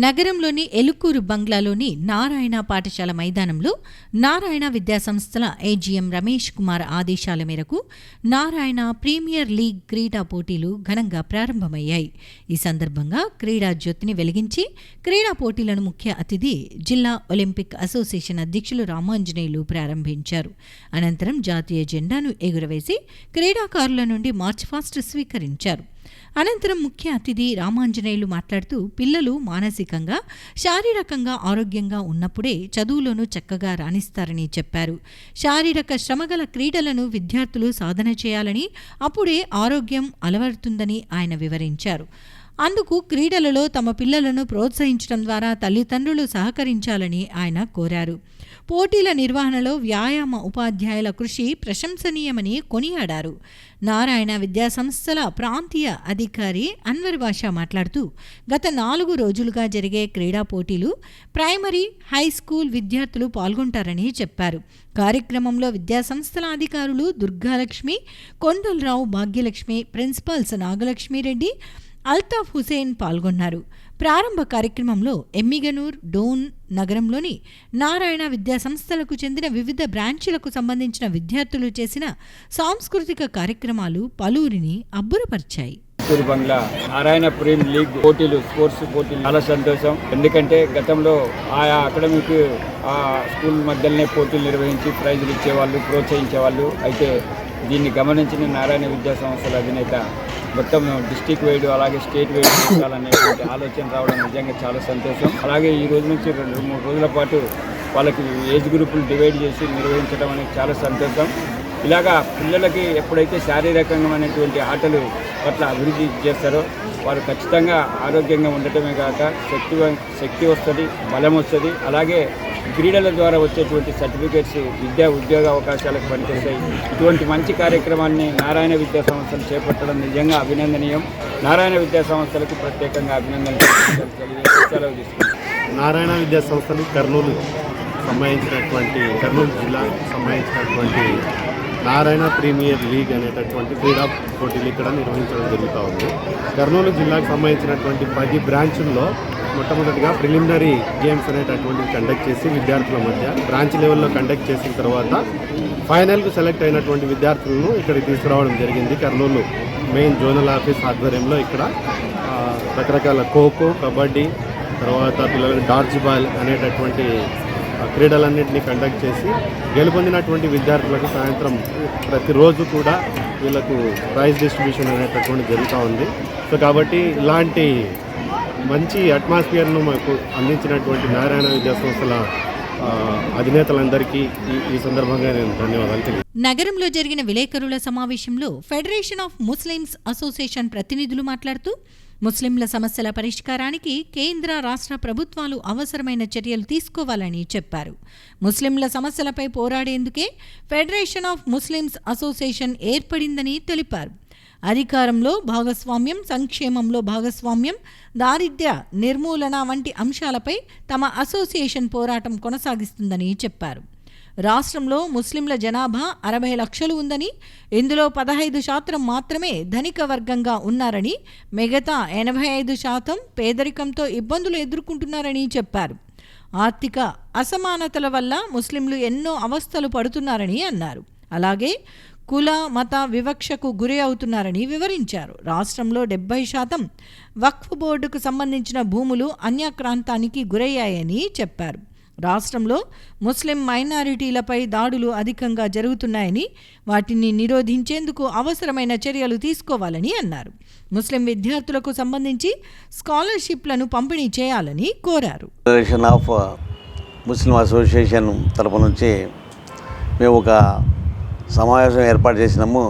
నగరంలోని ఎలుకూరు బంగ్లాలోని నారాయణ పాఠశాల మైదానంలో నారాయణ విద్యాసంస్థల ఏజీఎం రమేష్ కుమార్ ఆదేశాల మేరకు నారాయణ ప్రీమియర్ లీగ్ క్రీడా పోటీలు ఘనంగా ప్రారంభమయ్యాయి. ఈ సందర్భంగా క్రీడా జ్యోతిని వెలిగించి క్రీడా పోటీలను ముఖ్య అతిథి జిల్లా ఒలింపిక్ అసోసియేషన్ అధ్యక్షులు రామాంజనేయులు ప్రారంభించారు. అనంతరం జాతీయ జెండాను ఎగురవేసి క్రీడాకారుల నుండి మార్చ్ పాస్ట్ స్వీకరించారు. అనంతరం ముఖ్య అతిథి రామాంజనేయులు మాట్లాడుతూ పిల్లలు మానసికంగా, శారీరకంగా ఆరోగ్యంగా ఉన్నప్పుడే చదువులోనూ చక్కగా రాణిస్తారని చెప్పారు. శారీరక శ్రమగల క్రీడలను విద్యార్థులు సాధన చేయాలని, అప్పుడే ఆరోగ్యం అలవడుతుందని ఆయన వివరించారు. అందుకు క్రీడలలో తమ పిల్లలను ప్రోత్సహించడం ద్వారా తల్లిదండ్రులు సహకరించాలని ఆయన కోరారు. పోటీల నిర్వహణలో వ్యాయామ ఉపాధ్యాయుల కృషి ప్రశంసనీయమని కొనియాడారు. నారాయణ విద్యాసంస్థల ప్రాంతీయ అధికారి అన్వర్ బాషా మాట్లాడుతూ గత 4 రోజులుగా జరిగే క్రీడా పోటీలు ప్రైమరీ, హై స్కూల్ విద్యార్థులు పాల్గొంటారని చెప్పారు. కార్యక్రమంలో విద్యాసంస్థల అధికారులు దుర్గాలక్ష్మి, కొండలరావు, భాగ్యలక్ష్మి, ప్రిన్సిపల్స్ నాగలక్ష్మిరెడ్డి, అల్తాఫ్ హుసేన్ పాల్గొన్నారు. ప్రారంభ కార్యక్రమంలో ఎమ్మిగనూర్, డోన్ నగరంలోని నారాయణ విద్యాసంస్థలకు చెందిన వివిధ బ్రాంచీలకు సంబంధించిన విద్యార్థులు చేసిన సాంస్కృతిక కార్యక్రమాలు పలువురిని అబ్బురపరిచాయి. బంగ్లా నారాయణ ప్రీమియర్ లీగ్ పోటీలు, స్పోర్ట్స్ పోటీలు చాలా సంతోషం. ఎందుకంటే గతంలో ఆయా అకాడమిక్ స్కూల్ మధ్యలోనే పోటీలు నిర్వహించి ప్రైజులు ఇచ్చేవాళ్ళు, ప్రోత్సహించేవాళ్ళు. అయితే దీన్ని గమనించిన నారాయణ విద్యా సంస్థల అధినేత మొత్తం డిస్టిక్ వైడ్ అలాగే స్టేట్ వైడ్ పెట్టాలనేటువంటి ఆలోచన రావడం నిజంగా చాలా సంతోషం. అలాగే ఈ రోజు నుంచి 2-3 రోజుల పాటు వాళ్ళకి ఏజ్ గ్రూపులు డివైడ్ చేసి నిర్వహించడం అనేది చాలా సంతోషం. ఇలాగా పిల్లలకి ఎప్పుడైతే శారీరకమైనటువంటి ఆటలు పట్ల అభివృద్ధి చేస్తారో వారు ఖచ్చితంగా ఆరోగ్యంగా ఉండటమే కాక శక్తి వస్తుంది, బలం వస్తుంది. అలాగే క్రీడల ద్వారా వచ్చేటువంటి సర్టిఫికేట్స్ విద్యా ఉద్యోగ అవకాశాలకు పనిచేస్తాయి. ఇటువంటి మంచి కార్యక్రమాన్ని నారాయణ విద్యా సంస్థలు చేపట్టడం నిజంగా అభినందనీయం. నారాయణ విద్యా సంస్థలకు ప్రత్యేకంగా అభినందనలు సెలవు తీసుకుంటాం. నారాయణ విద్యా సంస్థలు కర్నూలు జిల్లా సంబంధించినటువంటి నారాయణ ప్రీమియర్ లీగ్ అనేటటువంటి క్రీడా పోటీలు ఇక్కడ నిర్వహించడం జరుగుతూ ఉంది. కర్నూలు జిల్లాకు సంబంధించినటువంటి 10 బ్రాంచుల్లో మొట్టమొదటిగా ప్రిలిమినరీ గేమ్స్ అనేటటువంటివి కండక్ట్ చేసి విద్యార్థుల మధ్య బ్రాంచ్ లెవెల్లో కండక్ట్ చేసిన తర్వాత ఫైనల్కు సెలెక్ట్ అయినటువంటి విద్యార్థులను ఇక్కడికి తీసుకురావడం జరిగింది. కర్నూలు మెయిన్ జోనల్ ఆఫీస్ ఆధ్వర్యంలో ఇక్కడ రకరకాల ఖోఖో, కబడ్డీ, తర్వాత పిల్లలకు డార్జ్ బాల్ అనేటటువంటి క్రీడలన్నింటినీ కండక్ట్ చేసి గెలుపొందినటువంటి విద్యార్థులకు సాయంత్రం ప్రతిరోజు కూడా వీళ్ళకు ప్రైజ్ డిస్ట్రిబ్యూషన్ అనేటటువంటి జరుగుతూ ఉంది. సో కాబట్టి ఇలాంటి మంచి అట్మాస్ఫియర్ను మాకు అందించినటువంటి నారాయణ విద్యా సంస్థల అధినేతలందరికీ ఈ సందర్భంగా నేను ధన్యవాదాలు తెలియజేస్తున్నాను. నగరంలో జరిగిన విలేకరుల సమావేశంలో ఫెడరేషన్ ఆఫ్ ముస్లిమ్స్ అసోసియేషన్ ప్రతినిధులు మాట్లాడుతూ ముస్లింల సమస్యల పరిష్కారానికి కేంద్ర, రాష్ట్ర ప్రభుత్వాలు అవసరమైన చర్యలు తీసుకోవాలని చెప్పారు. ముస్లింల సమస్యలపై పోరాడేందుకే ఫెడరేషన్ ఆఫ్ ముస్లిమ్స్ అసోసియేషన్ ఏర్పడిందని తెలిపారు. అధికారంలో భాగస్వామ్యం, సంక్షేమంలో భాగస్వామ్యం, దారిద్ర్య నిర్మూలన వంటి అంశాలపై తమ అసోసియేషన్ పోరాటం కొనసాగిస్తుందని చెప్పారు. రాష్ట్రంలో ముస్లింల జనాభా 60 లక్షలు ఉందని, ఇందులో 15% మాత్రమే ధనిక వర్గంగా ఉన్నారని, మిగతా 85% పేదరికంతో ఇబ్బందులు ఎదుర్కొంటున్నారని చెప్పారు. ఆర్థిక అసమానతల వల్ల ముస్లింలు ఎన్నో అవస్థలు పడుతున్నారని అన్నారు. అలాగే కుల, మత వివక్షకు గురి అవుతున్నారని వివరించారు. రాష్ట్రంలో 70% వక్ఫ్ బోర్డుకు సంబంధించిన భూములు అన్యాక్రాంతానికి గురయ్యాయని చెప్పారు. రాష్ట్రంలో ముస్లిం మైనారిటీలపై దాడులు అధికంగా జరుగుతున్నాయని, వాటిని నిరోధించేందుకు అవసరమైన చర్యలు తీసుకోవాలని అన్నారు. ముస్లిం విద్యార్థులకు సంబంధించి స్కాలర్షిప్లను పంపిణీ చేయాలని కోరారు. ఫెడరేషన్ ఆఫ్ ముస్లిం అసోసియేషన్ తరపు నుంచి మేము ఒక సమావేశం ఏర్పాటు చేసినాము.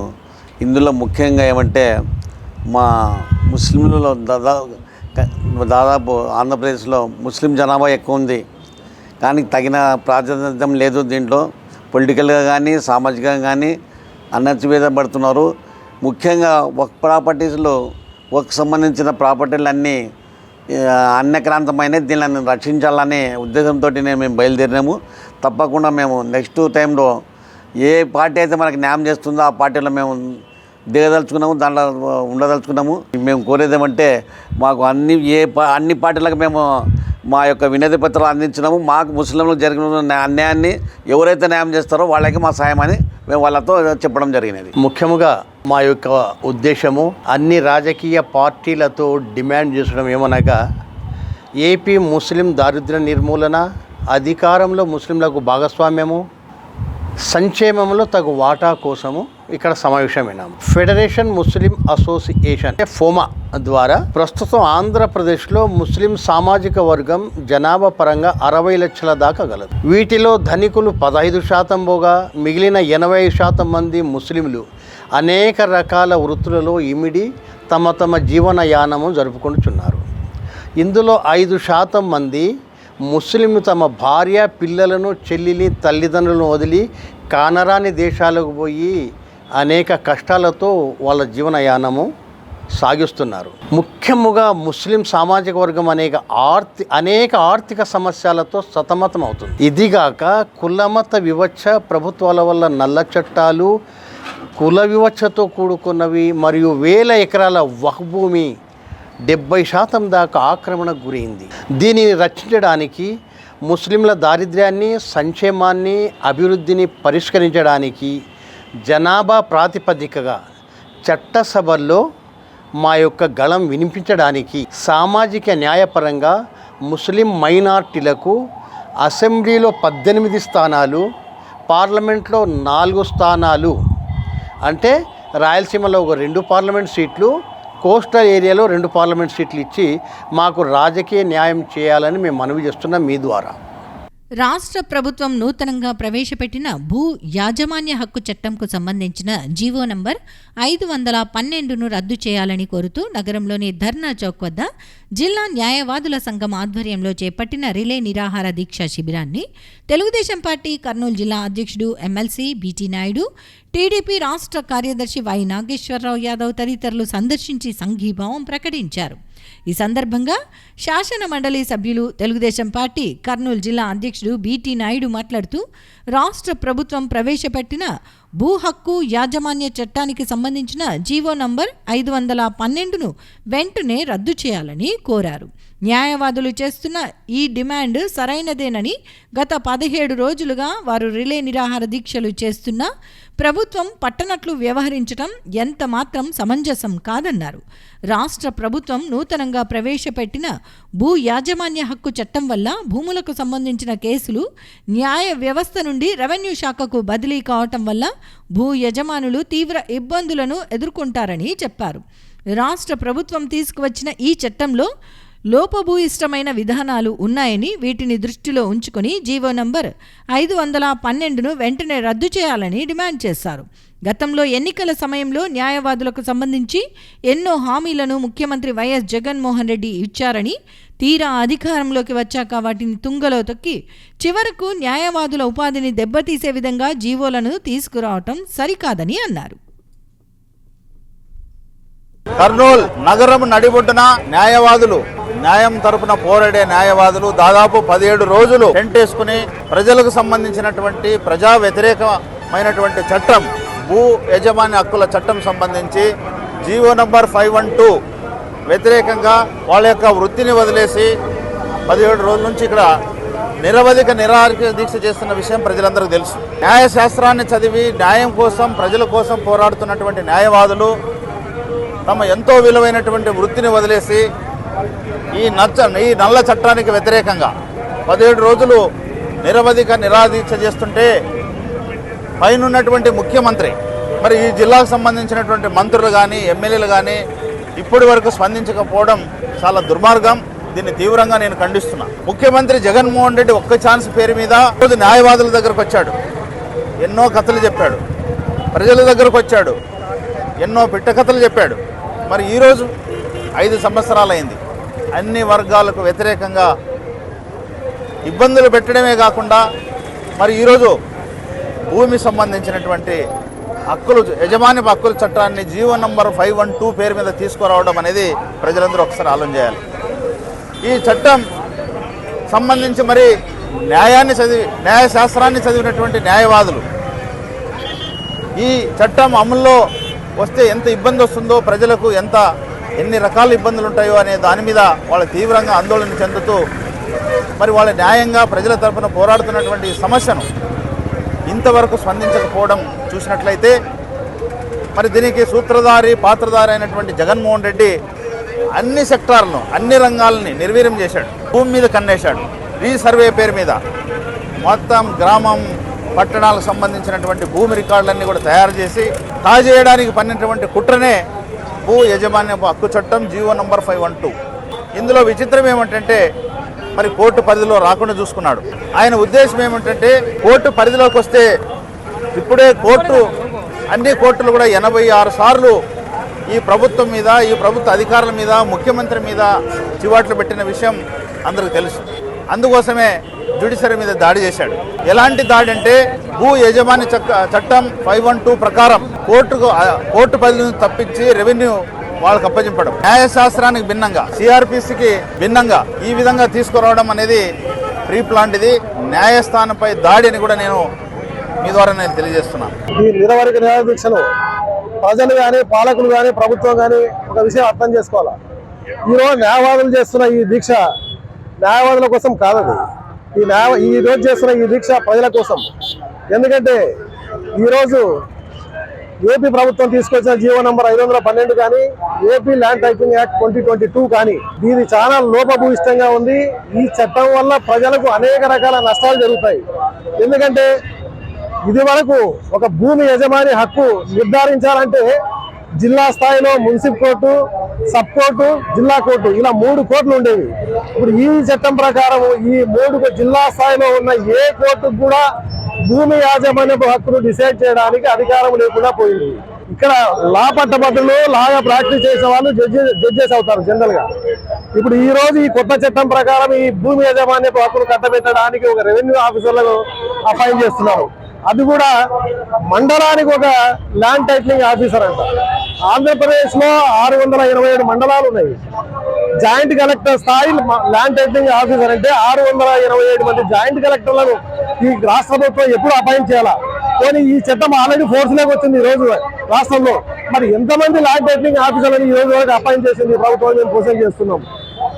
ఇందులో ముఖ్యంగా ఏమంటే మా ముస్లింలలో దాదాపు ఆంధ్రప్రదేశ్లో ముస్లిం జనాభా ఎక్కువ ఉంది, కానీ తగిన ప్రాధాన్యత లేదు. దీంట్లో పొలిటికల్గా కానీ సామాజికంగా కానీ అణచివేయబడుతున్నారు. ముఖ్యంగా వక్ఫ్ ప్రాపర్టీస్లో సంబంధించిన ప్రాపర్టీలు అన్నీ అన్యక్రాంతమైన దీనిని రక్షించాలనే ఉద్దేశంతో మేము బయలుదేరినాము. తప్పకుండా మేము నెక్స్ట్ టైంలో ఏ పార్టీ అయితే మనకు న్యాయం చేస్తుందో ఆ పార్టీలో మేము దిగదలుచుకున్నాము, దాంట్లో ఉండదలుచుకున్నాము. మేము కోరేది ఏమంటే మాకు అన్ని పార్టీలకు మేము మా యొక్క వినతి పత్రాలు అందించినాము. మాకు ముస్లింలకు జరిగిన అన్యాయాన్ని ఎవరైతే న్యాయం చేస్తారో వాళ్ళకి మా సాయం అని మేము వాళ్ళతో చెప్పడం జరిగినది. ముఖ్యముగా మా యొక్క ఉద్దేశము అన్ని రాజకీయ పార్టీలతో డిమాండ్ చేసడం ఏమనగా ఏపీ ముస్లిం దారిద్ర్య నిర్మూలన, అధికారంలో ముస్లింలకు భాగస్వామ్యము, సంక్షేమంలో తగు వాటా కోసము ఇక్కడ సమావేశమైనాము. ఫెడరేషన్ ముస్లిం అసోసియేషన్ ఫోమా ద్వారా ప్రస్తుతం ఆంధ్రప్రదేశ్లో ముస్లిం సామాజిక వర్గం జనాభా పరంగా 60 లక్షల దాకా గలదు. వీటిలో ధనికులు 15% పోగా మిగిలిన 80% మంది ముస్లింలు అనేక రకాల వృత్తులలో ఇమిడి తమ తమ జీవనయానము జరుపుకుంటున్నారు. ఇందులో 5% మంది ముస్లింలు తమ భార్య, పిల్లలను, చెల్లిని, తల్లిదండ్రులను వదిలి కానరాని దేశాలకు పోయి అనేక కష్టాలతో వాళ్ళ జీవనయానము సాగిస్తున్నారు. ముఖ్యముగా ముస్లిం సామాజిక వర్గం అనేక ఆర్థిక సమస్యలతో సతమతం అవుతుంది. ఇదిగాక కులమత వివక్ష, ప్రభుత్వాల వల్ల నల్ల చట్టాలు, కుల వివక్షతో కూడుకున్నవి మరియు వేల ఎకరాల వక్ఫ్ భూమి 70% దాకా ఆక్రమణకు గురైంది. దీనిని రక్షించడానికి, ముస్లింల దారిద్ర్యాన్ని, సంక్షేమాన్ని, అభివృద్ధిని పరిష్కరించడానికి జనాభా ప్రాతిపదికగా చట్టసభల్లో మా యొక్క గళం వినిపించడానికి, సామాజిక న్యాయపరంగా ముస్లిం మైనార్టీలకు అసెంబ్లీలో 18 స్థానాలు, పార్లమెంట్లో 4 స్థానాలు, అంటే రాయలసీమలో ఒక 2 పార్లమెంట్ సీట్లు, కోస్టల్ ఏరియాలో 2 పార్లమెంట్ సీట్లు ఇచ్చి మాకు రాజకీయ న్యాయం చేయాలని మేము మనవి చేస్తున్నాం మీ ద్వారా. రాష్ట్ర ప్రభుత్వం నూతనంగా ప్రవేశపెట్టిన భూ యాజమాన్య హక్కు చట్టంకు సంబంధించిన జీవో నంబర్ 512ను రద్దు చేయాలని కోరుతూ నగరంలోని ధర్నా చౌక్ వద్ద జిల్లా న్యాయవాదుల సంఘం ఆధ్వర్యంలో చేపట్టిన రిలే నిరాహార దీక్ష శిబిరాన్ని తెలుగుదేశం పార్టీ కర్నూలు జిల్లా అధ్యక్షుడు ఎమ్మెల్సీ బీటీ నాయుడు, టీడీపీ రాష్ట్ర కార్యదర్శి వై నాగేశ్వరరావు యాదవ్ తదితరులు సందర్శించి సంఘీభావం ప్రకటించారు. ఈ సందర్భంగా శాసన మండలి సభ్యులు, తెలుగుదేశం పార్టీ కర్నూలు జిల్లా అధ్యక్షుడు బీటీ నాయుడు మాట్లాడుతూ రాష్ట్ర ప్రభుత్వం ప్రవేశపెట్టిన భూ హక్కు యాజమాన్య చట్టానికి సంబంధించిన జీవో నంబర్ 512ను వెంటనే రద్దు చేయాలని కోరారు. న్యాయవాదులు చేస్తున్న ఈ డిమాండ్ సరైనదేనని, గత 17 రోజులుగా వారు రిలే నిరాహార దీక్షలు చేస్తున్నా ప్రభుత్వం పట్టనట్లు వ్యవహరించడం ఎంత మాత్రం సమంజసం కాదన్నారు. రాష్ట్ర ప్రభుత్వం నూతనంగా ప్రవేశపెట్టిన భూ యాజమాన్య హక్కు చట్టం వల్ల భూములకు సంబంధించిన కేసులు న్యాయ వ్యవస్థ నుండి రెవెన్యూ శాఖకు బదిలీ కావటం వల్ల భూ యజమానులు తీవ్ర ఇబ్బందులను ఎదుర్కొంటారని చెప్పారు. రాష్ట్ర ప్రభుత్వం తీసుకువచ్చిన ఈ చట్టంలో లోపభూయిష్టమైన విధానాలు ఉన్నాయని, వీటిని దృష్టిలో ఉంచుకొని జీవో నంబర్ 512ను వెంటనే రద్దు చేయాలని డిమాండ్ చేశారు. గతంలో ఎన్నికల సమయంలో న్యాయవాదులకు సంబంధించి ఎన్నో హామీలను ముఖ్యమంత్రి వైఎస్ జగన్మోహన్ రెడ్డి ఇచ్చారని, తీరా అధికారంలోకి వచ్చాక వాటిని తుంగలో తొక్కి చివరకు న్యాయవాదుల ఉపాధిని దెబ్బతీసే విధంగా జీవోలను తీసుకురావటం సరికాదని అన్నారు. కర్నూలు నగరం నడిబొడ్డున న్యాయం తరపున పోరాడే న్యాయవాదులు దాదాపు 17 రోజులు టెంట్ వేసుకుని ప్రజలకు సంబంధించినటువంటి ప్రజా వ్యతిరేకమైనటువంటి చట్టం, భూ యజమాని హక్కుల చట్టం సంబంధించి జీవో నంబర్ 512 వ్యతిరేకంగా వాళ్ళ యొక్క వృత్తిని వదిలేసి 17 రోజుల నుంచి ఇక్కడ నిరవధిక నిరాహార దీక్ష చేస్తున్న విషయం ప్రజలందరికీ తెలుసు. న్యాయశాస్త్రాన్ని చదివి న్యాయం కోసం, ప్రజల కోసం పోరాడుతున్నటువంటి న్యాయవాదులు తమ ఎంతో విలువైనటువంటి వృత్తిని వదిలేసి ఈ నల్ల చట్టానికి వ్యతిరేకంగా 17 రోజులు నిరవధిక నిరాదీక్ష చేస్తుంటే పైనున్నటువంటి ముఖ్యమంత్రి, మరి ఈ జిల్లాకు సంబంధించినటువంటి మంత్రులు కానీ, ఎమ్మెల్యేలు కానీ ఇప్పటి వరకు స్పందించకపోవడం చాలా దుర్మార్గం. దీన్ని తీవ్రంగా నేను ఖండిస్తున్నా. ముఖ్యమంత్రి జగన్మోహన్ రెడ్డి ఒక్క ఛాన్స్ పేరు మీద న్యాయవాదుల దగ్గరకు వచ్చాడు, ఎన్నో కథలు చెప్పాడు, ప్రజల దగ్గరకు వచ్చాడు, ఎన్నో పిట్ట కథలు చెప్పాడు. మరి ఈరోజు 5 సంవత్సరాలైంది. అన్ని వర్గాలకు వ్యతిరేకంగా ఇబ్బందులు పెట్టడమే కాకుండా మరి ఈరోజు భూమి సంబంధించినటువంటి హక్కులు, యజమాని హక్కుల చట్టాన్ని జీవో నంబర్ 512 పేరు మీద తీసుకురావడం అనేది ప్రజలందరూ ఒకసారి ఆలోచన చేయాలి. ఈ చట్టం సంబంధించి మరి న్యాయశాస్త్రాన్ని చదివినటువంటి న్యాయవాదులు ఈ చట్టం అమల్లో వస్తే ఎంత ఇబ్బంది వస్తుందో, ప్రజలకు ఎన్ని రకాల ఇబ్బందులు ఉంటాయో అనే దాని మీద వాళ్ళు తీవ్రంగా ఆందోళన చెందుతూ మరి వాళ్ళ న్యాయంగా ప్రజల తరఫున పోరాడుతున్నటువంటి సమస్యను ఇంతవరకు స్పందించకపోవడం చూసినట్లయితే మరి దీనికి సూత్రధారి పాత్రధారి అయినటువంటి జగన్మోహన్ రెడ్డి అన్ని సెక్టార్లను, అన్ని రంగాలని నిర్వీర్యం చేశాడు. భూమి మీద కన్నేశాడు. రీసర్వే పేరు మీద మొత్తం గ్రామం పట్టణాలకు సంబంధించినటువంటి భూమి రికార్డులన్నీ కూడా తయారు చేసి కాజేయడానికి పన్నినటువంటి కుట్రనే భూ యజమాన్య హక్కు చట్టం జీవో నంబర్ 512. ఇందులో విచిత్రం ఏమిటంటే మరి కోర్టు పరిధిలో రాకుండా చూసుకున్నాడు. ఆయన ఉద్దేశం ఏమిటంటే కోర్టు పరిధిలోకి వస్తే ఇప్పుడే అన్ని కోర్టులు కూడా 86 సార్లు ఈ ప్రభుత్వం మీద, ఈ ప్రభుత్వ అధికారుల మీద, ముఖ్యమంత్రి మీద చివాట్లు పెట్టిన విషయం అందరికీ తెలుసు. అందుకోసమే జ్యుడిషియరీ మీద దాడి చేశాడు. ఎలాంటి దాడి అంటే భూ యజమాని చట్టం 512 ప్రకారం కోర్టు పరిధి నుంచి తప్పించి రెవెన్యూ వాళ్ళకి అప్పగింపడం, న్యాయశాస్త్రానికి భిన్నంగా, సిఆర్పిసికి భిన్నంగా ఈ విధంగా తీసుకురావడం అనేది ప్రీ ప్లాంట్. ఇది న్యాయస్థానంపై దాడి అని కూడా నేను మీ ద్వారా తెలియజేస్తున్నాను. ఈ నిరవధిక న్యాయదీక్షలు ప్రజలు కానీ, పాలకులు కానీ, ప్రభుత్వం కానీ ఒక విషయం అర్థం చేసుకోవాలి. ఈరోజు న్యాయవాదులు చేస్తున్న ఈ దీక్ష న్యాయవాదుల కోసం కాదది. ఈ రోజు చేస్తున్న ఈ దీక్ష ప్రజల కోసం. ఎందుకంటే ఈరోజు ఏపీ ప్రభుత్వం తీసుకొచ్చిన జీవో నంబర్ 512 కానీ, ఏపీ ల్యాండ్ టైటిలింగ్ యాక్ట్ 2022 కానీ దీని చాలా లోపభూయిష్టంగా ఉంది. ఈ చట్టం వల్ల ప్రజలకు అనేక రకాల నష్టాలు జరుగుతాయి. ఎందుకంటే ఇది వరకు ఒక భూమి యజమాని హక్కు నిర్ధారించాలంటే జిల్లా స్థాయిలో మున్సిపల్ కోర్టు, సబ్ కోర్టు, జిల్లా కోర్టు, ఇలా 3 కోర్టులు ఉండేవి. ఇప్పుడు ఈ చట్టం ప్రకారం ఈ 3 జిల్లా స్థాయిలో ఉన్న ఏ కోర్టుకు కూడా భూమి యాజమాన్యపు హక్కును డిసైడ్ చేయడానికి అధికారం లేకుండా పోయింది. ఇక్కడ లా పట్టభద్రులు, లాగా ప్రాక్టీస్ చేసే వాళ్ళు జడ్జెస్ అవుతారు జనరల్ గా. ఇప్పుడు ఈ రోజు ఈ కొత్త చట్టం ప్రకారం ఈ భూమి యాజమాన్యపు హక్కును కట్టబెట్టడానికి ఒక రెవెన్యూ ఆఫీసర్లను అపాయింట్ చేస్తున్నారు. అది కూడా మండలానికి ఒక ల్యాండ్ టైటిలింగ్ ఆఫీసర్ అంట. ఆంధ్రప్రదేశ్ లో 627 మండలాలు ఉన్నాయి. జాయింట్ కలెక్టర్ స్థాయి ల్యాండ్ టైటిలింగ్ ఆఫీసర్ అంటే 627 మంది జాయింట్ కలెక్టర్లను ఈ రాష్ట్ర ప్రభుత్వం ఎప్పుడు అపాయింట్ చేయాలా? కానీ ఈ చట్టం ఆల్రెడీ ఫోర్స్ లోకి వచ్చింది ఈ రోజు రాష్ట్రంలో. మరి ఎంతమంది ల్యాండ్ టైటిలింగ్ ఆఫీసర్లను ఈ రోజు అపాయింట్ చేసింది ప్రభుత్వం? మేము క్వశ్చన్ చేస్తున్నాం.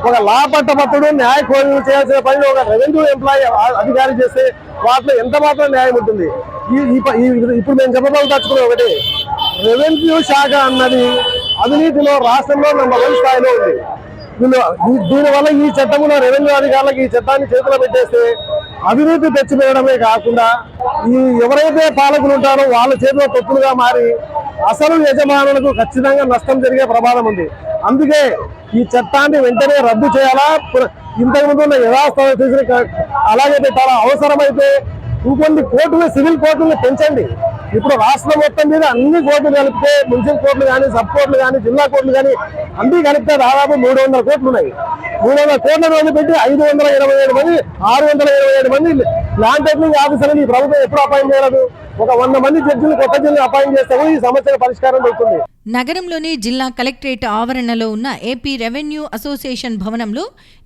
ఒక లా పట్టభద్రుడు న్యాయ కోరికలు చేయాల్సిన పని ఒక రెవెన్యూ ఎంప్లాయీ అధికారి చేస్తే వాటిలో ఎంత మాత్రం న్యాయం ఉంటుంది? ఇప్పుడు మేము చెప్పదలుచుకున్న ఒకటి, రెవెన్యూ శాఖ అన్నది అవినీతిలో రాష్ట్రంలో నంబర్ 1 స్థాయిలో ఉంది. దీనివల్ల ఈ చట్టంలో రెవెన్యూ అధికారులకు ఈ చట్టాన్ని చేతిలో పెట్టేస్తే అవినీతి తెచ్చిపోయడమే కాకుండా ఎవరైతే పాలకులు ఉంటారో వాళ్ళ చేతిలో తొత్తులుగా మారి అసలు యజమానులకు ఖచ్చితంగా నష్టం జరిగే ప్రమాదం ఉంది. అందుకే ఈ చట్టాన్ని వెంటనే రద్దు చేయాలా, ఇంతకుముందు ఉన్న యథాస్థితిని అలాగే పెట్టాలా. అవసరమైతే ఇంకొన్ని కోర్టులు, సివిల్ కోర్టులను పెంచండి. ఇప్పుడు రాష్ట్రం మొత్తం మీద అన్ని కోర్టులు కలిపితే, మున్సిపల్ కోర్టులు కానీ, సబ్ కోర్టులు కానీ, జిల్లా కోర్టులు కానీ అన్ని కలిపితే దాదాపు 300 కోట్లు ఉన్నాయి. 300 కోట్ల రోజు పెట్టి 527 మంది, 627 మంది ల్యాండ్ టైటిలింగ్ ఆఫీసర్లు ఈ ప్రభుత్వం ఎప్పుడు అపాయింట్ చేయలేదు? ఒక 100 మంది జడ్జిలు కొత్త జిల్లా అపాయింట్ చేస్తాము, ఈ సమస్యల పరిష్కారం అవుతుంది. నగరంలోని జిల్లా కలెక్టరేట్ ఆవరణలో ఉన్న ఏపీ రెవెన్యూ అసోసియేషన్ భవనంలో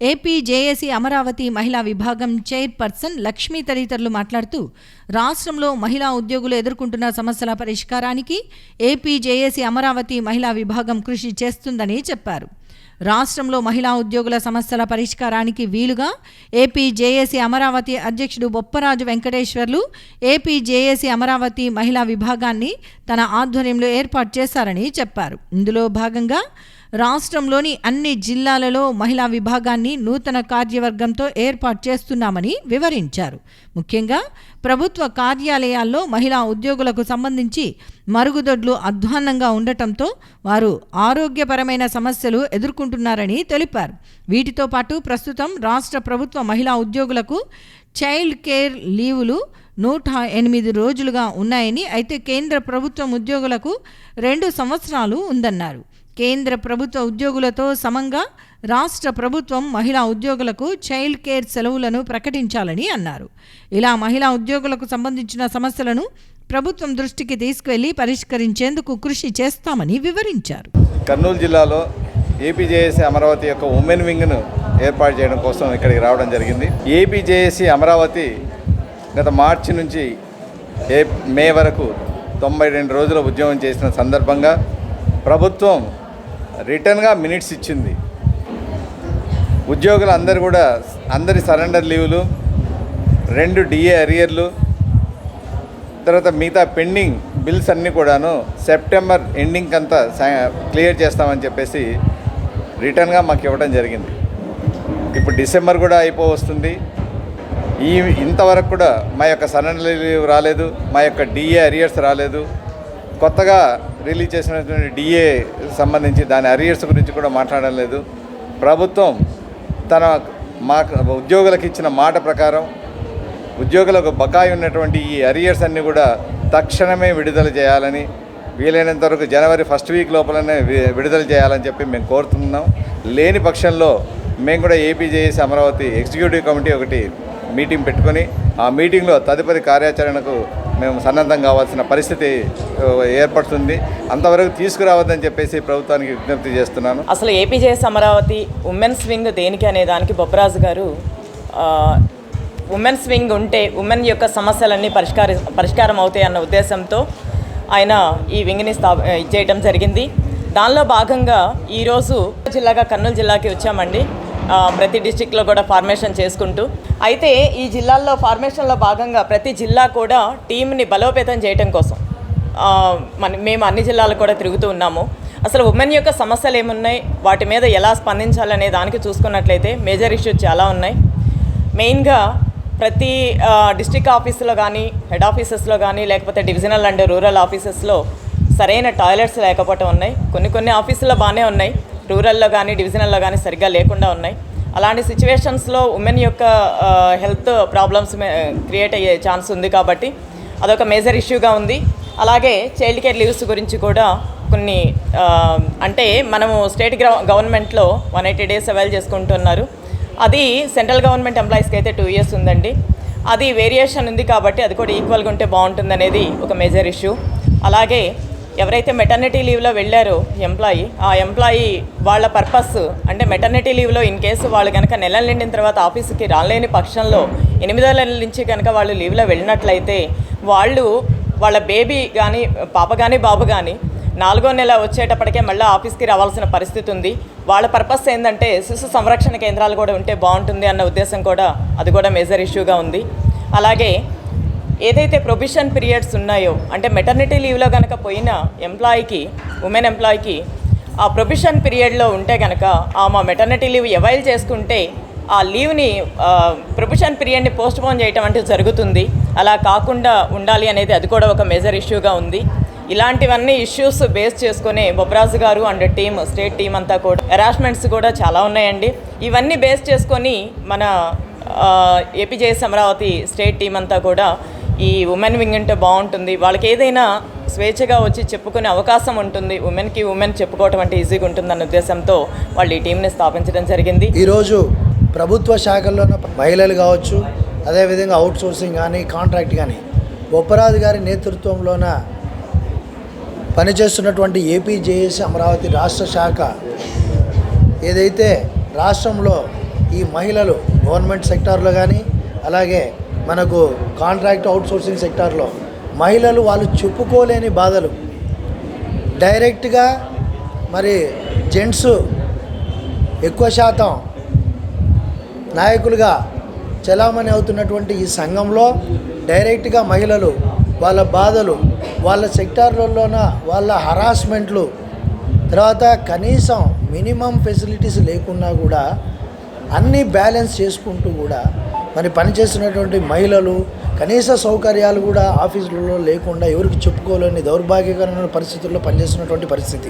ఏపీ జేఏసీ అమరావతి మహిళా విభాగం చైర్పర్సన్ లక్ష్మీ తదితరులు మాట్లాడుతూ రాష్ట్రంలో మహిళా ఉద్యోగులు ఎదుర్కొంటున్న సమస్యల పరిష్కారానికి ఏపీ జేఏసీ అమరావతి మహిళా విభాగం కృషి చేస్తుందని చెప్పారు. రాష్ట్రంలో మహిళా ఉద్యోగుల సమస్యల పరిష్కారానికి వీలుగా ఏపీ జేఏసీ అమరావతి అధ్యక్షుడు బొప్పరాజు వెంకటేశ్వర్లు ఏపీ జేఏసీ అమరావతి మహిళా విభాగాన్ని తన ఆధ్వర్యంలో ఏర్పాటు చేశారని చెప్పారు. ఇందులో భాగంగా రాష్ట్రంలోని అన్ని జిల్లాలలో మహిళా విభాగాన్ని నూతన కార్యవర్గంతో ఏర్పాటు చేస్తున్నామని వివరించారు. ముఖ్యంగా ప్రభుత్వ కార్యాలయాల్లో మహిళా ఉద్యోగులకు సంబంధించి మరుగుదొడ్లు అధ్వాన్నంగా ఉండటంతో వారు ఆరోగ్యపరమైన సమస్యలు ఎదుర్కొంటున్నారని తెలిపారు. వీటితో పాటు ప్రస్తుతం రాష్ట్ర ప్రభుత్వ మహిళా ఉద్యోగులకు చైల్డ్ కేర్ లీవులు 108 రోజులుగా ఉన్నాయని, అయితే కేంద్ర ప్రభుత్వం ఉద్యోగులకు 2 సంవత్సరాలు ఉందన్నారు. కేంద్ర ప్రభుత్వ ఉద్యోగులతో సమంగా రాష్ట్ర ప్రభుత్వం మహిళా ఉద్యోగులకు చైల్డ్ కేర్ సెలవులను ప్రకటించాలని అన్నారు. ఇలా మహిళా ఉద్యోగులకు సంబంధించిన సమస్యలను ప్రభుత్వం దృష్టికి తీసుకువెళ్లి పరిష్కరించేందుకు కృషి చేస్తామని వివరించారు. కర్నూలు జిల్లాలో ఏపీ జేఏసీ అమరావతి యొక్క ఉమెన్ వింగ్ను ఏర్పాటు చేయడం కోసం ఇక్కడికి రావడం జరిగింది. ఏపీ జేఏసీ అమరావతి గత మార్చి నుంచి మే వరకు 92 రోజుల ఉద్యమం చేసిన సందర్భంగా ప్రభుత్వం రిటర్న్గా మినిట్స్ ఇచ్చింది. ఉద్యోగులు అందరి సరెండర్ లీవులు, 2 డిఏ అరియర్లు, తర్వాత మిగతా పెండింగ్ బిల్స్ అన్నీ కూడాను సెప్టెంబర్ ఎండింగ్ అంతా క్లియర్ చేస్తామని చెప్పేసి రిటర్న్గా మాకు ఇవ్వడం జరిగింది. ఇప్పుడు డిసెంబర్ కూడా వస్తుంది. ఇంతవరకు కూడా మా యొక్క సరెండర్ లీవ్ రాలేదు, మా యొక్క డిఏ అరియర్స్ రాలేదు. కొత్తగా రిలీజ్ చేసినటువంటి డిఏ సంబంధించి దాని అరియర్స్ గురించి కూడా మాట్లాడలేదు. ప్రభుత్వం ఉద్యోగులకు ఇచ్చిన మాట ప్రకారం ఉద్యోగులకు బకాయి ఉన్నటువంటి ఈ అరియర్స్ అన్నీ కూడా తక్షణమే విడుదల చేయాలని, వీలైనంత వరకు జనవరి 1st వీక్ లోపలనే విడుదల చేయాలని చెప్పి మేము కోరుతున్నాం. లేని పక్షంలో మేము కూడా ఏపీజేఏసీ అమరావతి ఎగ్జిక్యూటివ్ కమిటీ ఒకటి మీటింగ్ పెట్టుకొని ఆ మీటింగ్లో తదుపరి కార్యాచరణకు మేము సన్నద్ధం కావాల్సిన పరిస్థితి ఏర్పడుతుంది. అంతవరకు తీసుకురావద్దని చెప్పేసి ప్రభుత్వానికి విజ్ఞప్తి చేస్తున్నాను. అసలు ఏపీజేఎస్ అమరావతి ఉమెన్స్ వింగ్ దేనికి అనే దానికి బొప్పరాజు గారు ఉమెన్స్ వింగ్ ఉంటే ఉమెన్ యొక్క సమస్యలన్నీ పరిష్కారం అవుతాయి అన్న ఉద్దేశంతో ఆయన ఈ వింగ్ని చేయటం జరిగింది. దానిలో భాగంగా ఈరోజు జిల్లాగా కర్నూలు జిల్లాకి వచ్చామండి. ప్రతి డిస్టిక్లో కూడా ఫార్మేషన్ చేసుకుంటూ, అయితే ఈ జిల్లాల్లో ఫార్మేషన్లో భాగంగా ప్రతి జిల్లా కూడా టీంని బలోపేతం చేయడం కోసం మేము అన్ని జిల్లాలు కూడా తిరుగుతూ ఉన్నాము. అసలు ఉమెన్ యొక్క సమస్యలు ఏమున్నాయి, వాటి మీద ఎలా స్పందించాలనే దానికి చూసుకున్నట్లయితే మేజర్ ఇష్యూస్ చాలా ఉన్నాయి. మెయిన్గా ప్రతి డిస్ట్రిక్ట్ ఆఫీసులో కానీ, హెడ్ ఆఫీసెస్లో కానీ, లేకపోతే డివిజనల్ అండ్ రూరల్ ఆఫీసెస్లో సరైన టాయిలెట్స్ లేకపోవటం ఉన్నాయి. కొన్ని ఆఫీసుల్లో బాగానే ఉన్నాయి, రూరల్లో కానీ డివిజనల్లో కానీ సరిగ్గా లేకుండా ఉన్నాయి. అలాంటి సిచ్యువేషన్స్లో ఉమెన్ యొక్క హెల్త్ ప్రాబ్లమ్స్ క్రియేట్ అయ్యే ఛాన్స్ ఉంది కాబట్టి అదొక మేజర్ ఇష్యూగా ఉంది. అలాగే చైల్డ్ కేర్ లీవ్స్ గురించి కూడా కొన్ని అంటే మనము స్టేట్ గవర్నమెంట్లో 180 days అవైల్ చేసుకుంటున్నారు. అది సెంట్రల్ గవర్నమెంట్ ఎంప్లాయీస్కి అయితే 2 years ఉందండి. అది వేరియేషన్ ఉంది కాబట్టి అది కూడా ఈక్వల్గా ఉంటే బాగుంటుంది అనేది ఒక మేజర్ ఇష్యూ. అలాగే ఎవరైతే మెటర్నిటీ లీవ్లో వెళ్ళారో ఆ ఎంప్లాయీ వాళ్ళ పర్పస్ అంటే మెటర్నిటీ లీవ్లో ఇన్ కేసు వాళ్ళు కనుక నెలలు నిండిన తర్వాత ఆఫీస్కి రాలేని పక్షంలో 8వ నెలల నుంచి కనుక వాళ్ళు లీవ్లో వెళ్ళినట్లయితే వాళ్ళ బేబీ కానీ పాప కానీ బాబు కానీ 4వ నెల వచ్చేటప్పటికే మళ్ళీ ఆఫీస్కి రావాల్సిన పరిస్థితి ఉంది. వాళ్ళ పర్పస్ ఏంటంటే శిశు సంరక్షణ కేంద్రాలు కూడా ఉంటే బాగుంటుంది అన్న ఉద్దేశం కూడా అది కూడా మేజర్ ఇష్యూగా ఉంది. అలాగే ఏదైతే ప్రొవిషన్ పీరియడ్స్ ఉన్నాయో అంటే మెటర్నిటీ లీవ్లో కనుక పోయిన ఉమెన్ ఎంప్లాయీకి ఆ ప్రొవిషన్ పీరియడ్లో ఉంటే కనుక మా మెటర్నిటీ లీవ్ అవైల్ చేసుకుంటే ఆ లీవ్ని ప్రొవిషన్ పీరియడ్ని పోస్ట్పోన్ చేయటం అంటే జరుగుతుంది. అలా కాకుండా ఉండాలి అనేది అది కూడా ఒక మేజర్ ఇష్యూగా ఉంది. ఇలాంటివన్నీ ఇష్యూస్ బేస్ చేసుకునే బొప్పరాజు గారు అండ్ స్టేట్ టీం అంతా కూడా హెరాస్మెంట్స్ కూడా చాలా ఉన్నాయండి. ఇవన్నీ బేస్ చేసుకొని మన ఏపీజేఎస్ అమరావతి స్టేట్ టీం అంతా కూడా ఈ ఉమెన్ వింగ్ అంటే బాగుంటుంది, వాళ్ళకి ఏదైనా స్వేచ్ఛగా వచ్చి చెప్పుకునే అవకాశం ఉంటుంది, ఉమెన్ చెప్పుకోవటం అంటే ఈజీగా ఉంటుందన్న ఉద్దేశంతో వాళ్ళు ఈ టీంని స్థాపించడం జరిగింది. ఈరోజు ప్రభుత్వ శాఖల్లోన మహిళలు కావచ్చు, అదేవిధంగా అవుట్సోర్సింగ్ కానీ కాంట్రాక్ట్ కానీ బొప్పరాజు గారి నేతృత్వంలోన పనిచేస్తున్నటువంటి ఏపీజేఎస్ అమరావతి రాష్ట్ర శాఖ ఏదైతే రాష్ట్రంలో ఈ మహిళలు గవర్నమెంట్ సెక్టార్లో కానీ అలాగే మనకు కాంట్రాక్ట్ అవుట్సోర్సింగ్ సెక్టార్లో మహిళలు వాళ్ళు చెప్పుకోలేని బాధలు డైరెక్ట్గా మరి జెంట్స్ ఎక్కువ శాతం నాయకులుగా చలామణి అవుతున్నటువంటి ఈ సంఘంలో డైరెక్ట్గా మహిళలు వాళ్ళ బాధలు, వాళ్ళ సెక్టార్లలోన వాళ్ళ హరాస్మెంట్లు, తర్వాత కనీసం మినిమం ఫెసిలిటీస్ లేకున్నా కూడా అన్నీ బ్యాలెన్స్ చేసుకుంటూ కూడా మరి పనిచేస్తున్నటువంటి మహిళలు కనీస సౌకర్యాలు కూడా ఆఫీసులలో లేకుండా ఎవరికి చెప్పుకోలేని దౌర్భాగ్యకరమైన పరిస్థితుల్లో పనిచేస్తున్నటువంటి పరిస్థితి.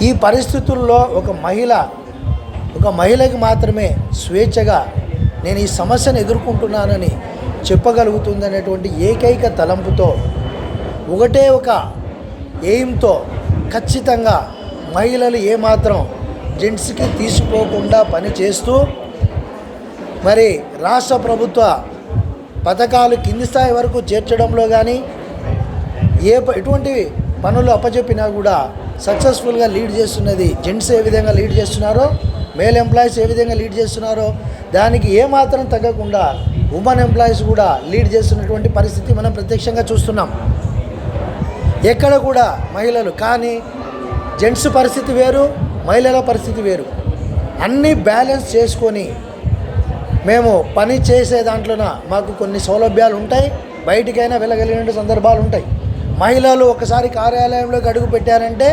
ఈ పరిస్థితుల్లో ఒక మహిళకి మాత్రమే స్వేచ్ఛగా నేను ఈ సమస్యను ఎదుర్కొంటున్నానని చెప్పగలుగుతుందనేటువంటి ఏకైక తలంపుతో ఒకటే ఒక ఎయిమ్తో ఖచ్చితంగా మహిళలు ఏమాత్రం జెంట్స్కి తీసిపోకుండా పనిచేస్తూ మరి రాష్ట్ర ప్రభుత్వ పథకాలు కింది స్థాయి వరకు చేర్చడంలో కానీ ఎటువంటి పనులు అప్పచెప్పినా కూడా సక్సెస్ఫుల్గా లీడ్ చేస్తున్నది జెంట్స్ ఏ విధంగా లీడ్ చేస్తున్నారో, మేల్ ఎంప్లాయీస్ ఏ విధంగా లీడ్ చేస్తున్నారో దానికి ఏమాత్రం తగ్గకుండా ఉమెన్ ఎంప్లాయీస్ కూడా లీడ్ చేస్తున్నటువంటి పరిస్థితి మనం ప్రత్యక్షంగా చూస్తున్నాం. ఎక్కడ కూడా మహిళలు, కానీ జెంట్స్ పరిస్థితి వేరు, మహిళల పరిస్థితి వేరు. అన్నీ బ్యాలెన్స్ చేసుకొని మేము పని చేసే దాంట్లోన మాకు కొన్ని సౌలభ్యాలు ఉంటాయి, బయటికైనా వెళ్ళగలిగిన సందర్భాలు ఉంటాయి. మహిళలు ఒకసారి కార్యాలయంలోకి అడుగు పెట్టారంటే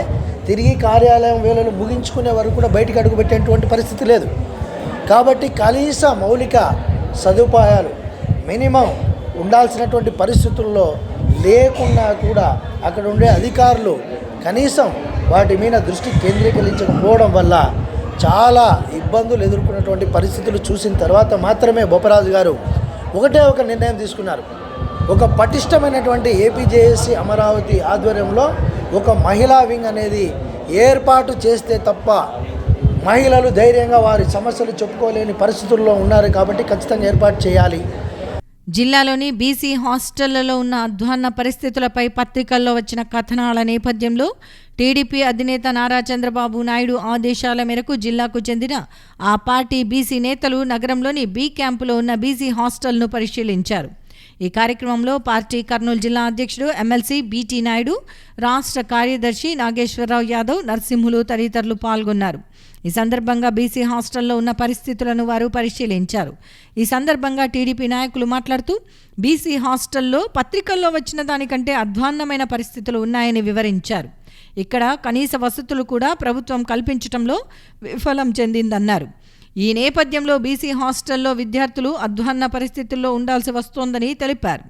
తిరిగి కార్యాలయం వేళలు ముగించుకునే వరకు కూడా బయటికి అడుగు పెట్టేటువంటి పరిస్థితి లేదు. కాబట్టి కనీస మౌలిక సదుపాయాలు మినిమం ఉండాల్సినటువంటి పరిస్థితుల్లో లేకున్నా కూడా అక్కడ ఉండే అధికారులు కనీసం వాటి మీద దృష్టి కేంద్రీకరించకపోవడం వల్ల చాలా ఇబ్బందులు ఎదుర్కొన్నటువంటి పరిస్థితులు చూసిన తర్వాత మాత్రమే బొప్పరాజు గారు ఒక నిర్ణయం తీసుకున్నారు. ఒక పటిష్టమైనటువంటి ఏపీజేఏసీ అమరావతి ఆధ్వర్యంలో ఒక మహిళా వింగ్ అనేది ఏర్పాటు చేస్తే తప్ప మహిళలు ధైర్యంగా వారి సమస్యలు చెప్పుకోలేని పరిస్థితుల్లో ఉన్నారు కాబట్టి ఖచ్చితంగా ఏర్పాటు చేయాలి. జిల్లాలోని బీసీ హాస్టళ్లలో ఉన్న అధ్వాన్న పరిస్థితులపై పత్రికల్లో వచ్చిన కథనాల నేపథ్యంలో టీడీపీ అధినేత నారా చంద్రబాబు నాయుడు ఆదేశాల మేరకు జిల్లాకు చెందిన ఆ పార్టీ బీసీ నేతలు నగరంలోని బీ క్యాంపులో ఉన్న బీసీ హాస్టల్ను పరిశీలించారు. ఈ కార్యక్రమంలో పార్టీ కర్నూలు జిల్లా అధ్యక్షుడు ఎమ్మెల్సీ బీటీ నాయుడు, రాష్ట్ర కార్యదర్శి నాగేశ్వరరావు యాదవ్, నరసింహులు తదితరులు పాల్గొన్నారు. ఈ సందర్భంగా బీసీ హాస్టల్లో ఉన్న పరిస్థితులను వారు పరిశీలించారు. ఈ సందర్భంగా టీడీపీ నాయకులు మాట్లాడుతూ బీసీ హాస్టల్లో పత్రికల్లో వచ్చిన దానికంటే అధ్వాన్నమైన పరిస్థితులు ఉన్నాయని వివరించారు. ఇక్కడ కనీస వసతులు కూడా ప్రభుత్వం కల్పించడంలో విఫలం చెందిందన్నారు. ఈ నేపథ్యంలో బీసీ హాస్టల్లో విద్యార్థులు అధ్వాన్న పరిస్థితుల్లో ఉండాల్సి వస్తోందని తెలిపారు.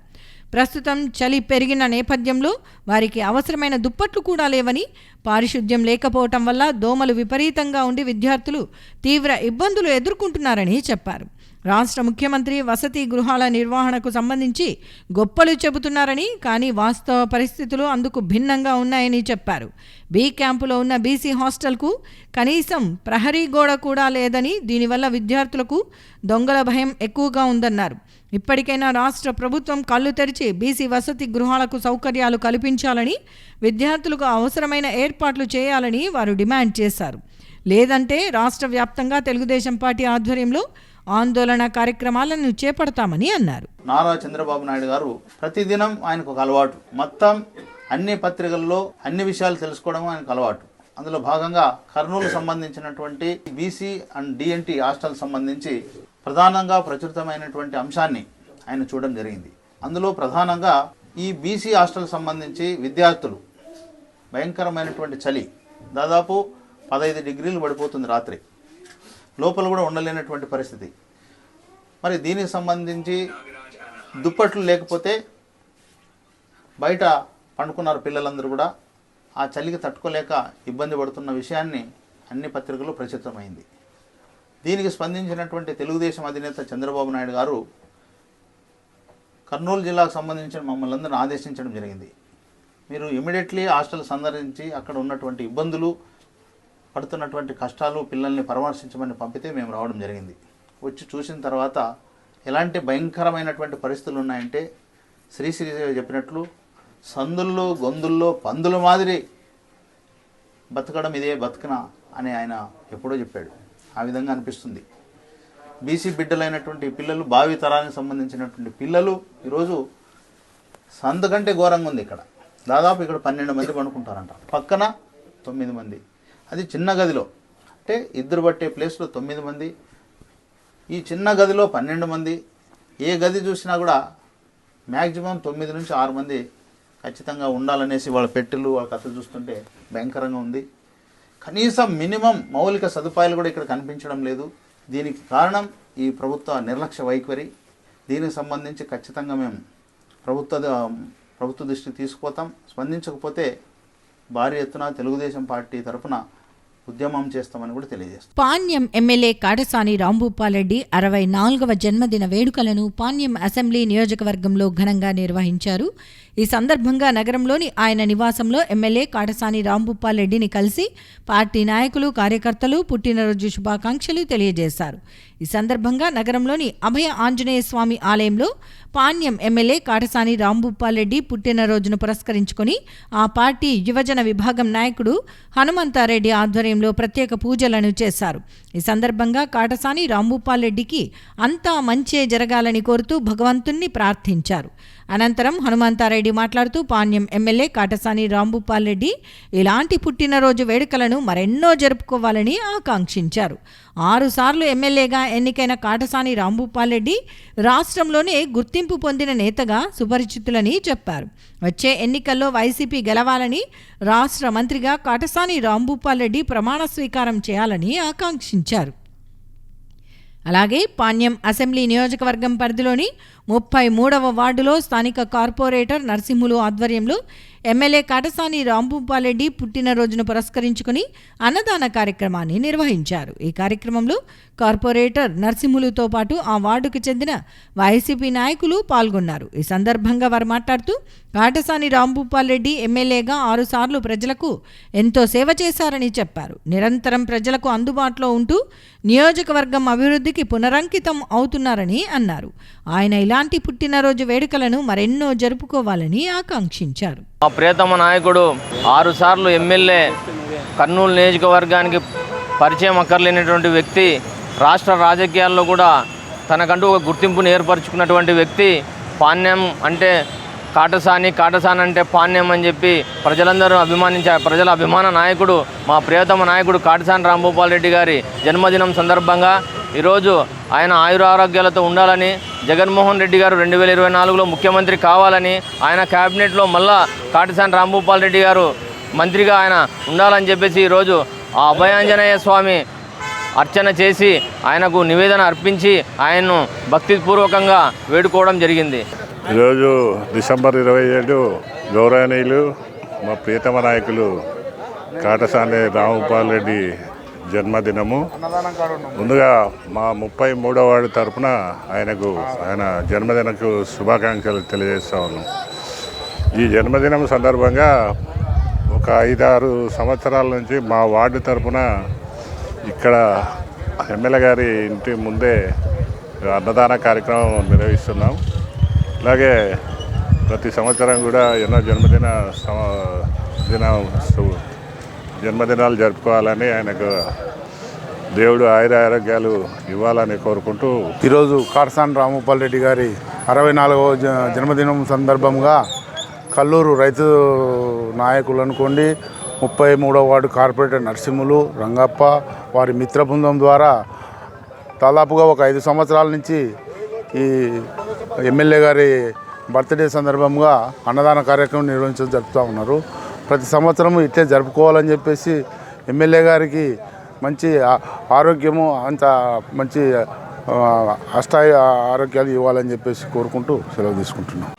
ప్రస్తుతం చలి పెరిగిన నేపథ్యంలో వారికి అవసరమైన దుప్పట్లు కూడా లేవని, పారిశుద్ధ్యం లేకపోవటం వల్ల దోమలు విపరీతంగా ఉండి విద్యార్థులు తీవ్ర ఇబ్బందులు ఎదుర్కొంటున్నారని చెప్పారు. రాష్ట్ర ముఖ్యమంత్రి వసతి గృహాల నిర్వహణకు సంబంధించి గొప్పలు చెబుతున్నారని, కానీ వాస్తవ పరిస్థితులు అందుకు భిన్నంగా ఉన్నాయని చెప్పారు. బీ క్యాంపులో ఉన్న బీసీ హాస్టల్కు కనీసం ప్రహరీ గోడ కూడా లేదని, దీనివల్ల విద్యార్థులకు దొంగల భయం ఎక్కువగా ఉందన్నారు. ఇప్పటికైనా రాష్ట్ర ప్రభుత్వం కళ్ళు తెరిచి బీసీ వసతి గృహాలకు సౌకర్యాలు కల్పించాలని, విద్యార్థులకు అవసరమైన ఏర్పాట్లు చేయాలని వారు డిమాండ్ చేశారు. లేదంటే రాష్ట్ర వ్యాప్తంగా తెలుగుదేశం పార్టీ ఆధ్వర్యంలో ఆందోళన కార్యక్రమాలను చేపడతామని అన్నారు. నారా చంద్రబాబు నాయుడు గారు ప్రతిదినం ఆయనకు ఒక అలవాటు, మొత్తం అన్ని పత్రికల్లో అన్ని విషయాలు తెలుసుకోవడం ఆయనకు అలవాటు. అందులో భాగంగా కర్నూలు సంబంధించినటువంటి బీసీ అండ్ డిఎన్టీ హాస్టల్ సంబంధించి ప్రధానంగా ప్రచురితమైనటువంటి అంశాన్ని ఆయన చూడడం జరిగింది. అందులో ప్రధానంగా ఈ బీసీ హాస్టల్ సంబంధించి విద్యార్థులు భయంకరమైనటువంటి చలి, దాదాపు 15 డిగ్రీలు పడిపోతుంది రాత్రి, లోపల కూడా ఉండలేనటువంటి పరిస్థితి. మరి దీనికి సంబంధించి దుప్పట్లు లేకపోతే బయట పండుకున్నారు పిల్లలందరూ కూడా. ఆ చలికి తట్టుకోలేక ఇబ్బంది పడుతున్న విషయాన్ని అన్ని పత్రికల్లో ప్రచురితమైంది. దీనికి స్పందించినటువంటి తెలుగుదేశం అధినేత చంద్రబాబు నాయుడు గారు కర్నూలు జిల్లాకు సంబంధించిన మమ్మల్ని అందరిని ఆదేశించడం జరిగింది. మీరు ఇమీడియట్లీ హాస్టల్ సందర్శించి అక్కడ ఉన్నటువంటి ఇబ్బందులు, పడుతున్నటువంటి కష్టాలు పిల్లల్ని పరామర్శించమని పంపితే మేము రావడం జరిగింది. వచ్చి చూసిన తర్వాత ఎలాంటి భయంకరమైనటువంటి పరిస్థితులు ఉన్నాయంటే, శ్రీశ్రీ చెప్పినట్లు సందుల్లో గొంతుల్లో పందుల మాదిరి బతకడం ఇదే బతుకన అని ఆయన ఎప్పుడో చెప్పాడు. ఆ విధంగా అనిపిస్తుంది. బీసీ బిడ్డలైనటువంటి పిల్లలు, భావి తరానికి సంబంధించినటువంటి పిల్లలు ఈరోజు సందు కంటే ఘోరంగా ఉంది. ఇక్కడ దాదాపు ఇక్కడ 12 మంది పడుకుంటారంట, పక్కన 9 మంది. అది చిన్న గదిలో, అంటే ఇద్దరు పట్టే ప్లేస్లో 9 మంది, ఈ చిన్న గదిలో 12 మంది. ఏ గది చూసినా కూడా మ్యాక్సిమం 9 నుంచి 6 మంది ఖచ్చితంగా ఉండాలనేసి వాళ్ళ పెట్టెలు, వాళ్ళ కథలు చూస్తుంటే భయంకరంగా ఉంది. కనీసం మినిమం మౌలిక సదుపాయాలు కూడా ఇక్కడ కనిపించడం లేదు. దీనికి కారణం ఈ ప్రభుత్వ నిర్లక్ష్య వైఖరి. దీనికి సంబంధించి ఖచ్చితంగా మేము ప్రభుత్వ దృష్టికి తీసుకుపోతాం. స్పందించకపోతే భారీ ఎత్తున తెలుగుదేశం పార్టీ తరఫున ఉద్యమం చేస్తామని కూడా తెలియజేస్తాం. పాణ్యం ఎమ్మెల్యే కాటసాని రాంభూపాల్రెడ్డి 64వ జన్మదిన వేడుకలను పాణ్యం అసెంబ్లీ నియోజకవర్గంలో ఘనంగా నిర్వహించారు. ఈ సందర్భంగా నగరంలోని ఆయన నివాసంలో ఎమ్మెల్యే కాటసాని రాంభూపాల్రెడ్డిని కలిసి పార్టీ నాయకులు, కార్యకర్తలు పుట్టినరోజు శుభాకాంక్షలు తెలియజేశారు. ఈ సందర్భంగా నగరంలోని అభయ ఆంజనేయ స్వామి ఆలయంలో పాణ్యం ఎమ్మెల్యే కాటసాని రాంభూపాల్రెడ్డి పుట్టినరోజును పురస్కరించుకొని ఆ పార్టీ యువజన విభాగం నాయకుడు హనుమంతారెడ్డి ఆధ్వర్యంలో ప్రత్యేక పూజలను చేశారు. ఈ సందర్భంగా కాటసాని రాంభూపాల్రెడ్డికి అంతా మంచే జరగాలని కోరుతూ భగవంతుణ్ణి ప్రార్థించారు. అనంతరం హనుమంతారెడ్డి మాట్లాడుతూ పాణ్యం ఎమ్మెల్యే కాటసాని రాంభూపాల్ రెడ్డి ఇలాంటి పుట్టినరోజు వేడుకలను మరెన్నో జరుపుకోవాలని ఆకాంక్షించారు. 6 సార్లు ఎమ్మెల్యేగా ఎన్నికైన కాటసాని రాంభూపాల్ రెడ్డి రాష్ట్రంలోనే గుర్తింపు పొందిన నేతగా సుపరిచితులని చెప్పారు. వచ్చే ఎన్నికల్లో వైసీపీ గెలవాలని రాష్ట్ర మంత్రిగా కాటసాని రాంభూపాల్ రెడ్డి ప్రమాణ స్వీకారం చేయాలని ఆకాంక్షించారు. అలాగే పాణ్యం అసెంబ్లీ నియోజకవర్గం పరిధిలోని 33వ వార్డులో స్థానిక కార్పొరేటర్ నరసింహులు ఆధ్వర్యంలో ఎమ్మెల్యే కాటసాని రాంభూపాల్ రెడ్డి పుట్టినరోజును పురస్కరించుకుని అన్నదాన కార్యక్రమాన్ని నిర్వహించారు. ఈ కార్యక్రమంలో కార్పొరేటర్ నరసింహులుతో పాటు ఆ వార్డుకు చెందిన వైసీపీ నాయకులు పాల్గొన్నారు. ఈ సందర్భంగా వారు మాట్లాడుతూ కాటసాని రాంభూపాల్ రెడ్డి ఎమ్మెల్యేగా 6 సార్లు ప్రజలకు ఎంతో సేవ చేశారని చెప్పారు. నిరంతరం ప్రజలకు అందుబాటులో ఉంటూ నియోజకవర్గం అభివృద్ధికి పునరంకితం అవుతున్నారని అన్నారు. ఆయన ఇలాంటి పుట్టినరోజు వేడుకలను మరెన్నో జరుపుకోవాలని ఆకాంక్షించారు. మా ప్రియతమ నాయకుడు 6 సార్లు ఎమ్మెల్యే, కర్నూలు నియోజకవర్గానికి పరిచయం అక్కర్లేనటువంటి వ్యక్తి, రాష్ట్ర రాజకీయాల్లో కూడా తనకంటూ ఒక గుర్తింపును ఏర్పరచుకున్నటువంటి వ్యక్తి. పాణ్యం అంటే కాటసాని అంటే పాణ్యం అని చెప్పి ప్రజలందరూ అభిమానించారు. ప్రజల అభిమాన నాయకుడు మా ప్రియతమ నాయకుడు కాటసాని రాంభూపాల్ రెడ్డి గారి జన్మదినం సందర్భంగా ఈరోజు ఆయన ఆయురారోగ్యాలతో ఉండాలని, జగన్మోహన్ రెడ్డి గారు 2024లో ముఖ్యమంత్రి కావాలని, ఆయన క్యాబినెట్లో మళ్ళా కాటసాని రాంభూపాల్ రెడ్డి గారు మంత్రిగా ఆయన ఉండాలని చెప్పేసి ఈరోజు ఆ అభయాంజనేయ స్వామి అర్చన చేసి ఆయనకు నివేదన అర్పించి ఆయన్ను భక్తిపూర్వకంగా వేడుకోవడం జరిగింది. ఈరోజు డిసెంబర్ 27 గౌరవనీయులు మా ప్రియతమ నాయకులు కాటసాని రాంభూపాల్ రెడ్డి జన్మదినము. ముందుగా మా 33వ వార్డు తరఫున ఆయన జన్మదినకు శుభాకాంక్షలు తెలియజేస్తా ఉన్నాం. ఈ జన్మదినం సందర్భంగా ఒక 5-6 సంవత్సరాల నుంచి మా వార్డు తరఫున ఇక్కడ ఎమ్మెల్యే గారి ఇంటి ముందే అన్నదాన కార్యక్రమం నిర్వహిస్తున్నాం. అలాగే ప్రతి సంవత్సరం కూడా ఎన్నో జన్మదినాలు జరుపుకోవాలని ఆయనకు దేవుడు ఆరోగ్యాలు ఇవ్వాలని కోరుకుంటూ ఈరోజు కాటసాని రాంభూపాల్ రెడ్డి గారి 64వ జన్మదినం సందర్భంగా కల్లూరు రైతు నాయకులు అనుకోండి, 33వ వార్డు కార్పొరేటర్ నరసింహులు, రంగప్ప వారి మిత్ర బృందం ద్వారా దాదాపుగా ఒక 5 సంవత్సరాల నుంచి ఈ ఎమ్మెల్యే గారి బర్త్డే సందర్భంగా అన్నదాన కార్యక్రమం జరుపుతూ ఉన్నారు. ప్రతి సంవత్సరం ఇట్లే జరుపుకోవాలని చెప్పేసి ఎమ్మెల్యే గారికి మంచి ఆరోగ్యము, అంత మంచి ఆరోగ్యాలు ఇవ్వాలని చెప్పేసి కోరుకుంటూ సెలవు తీసుకుంటున్నాం.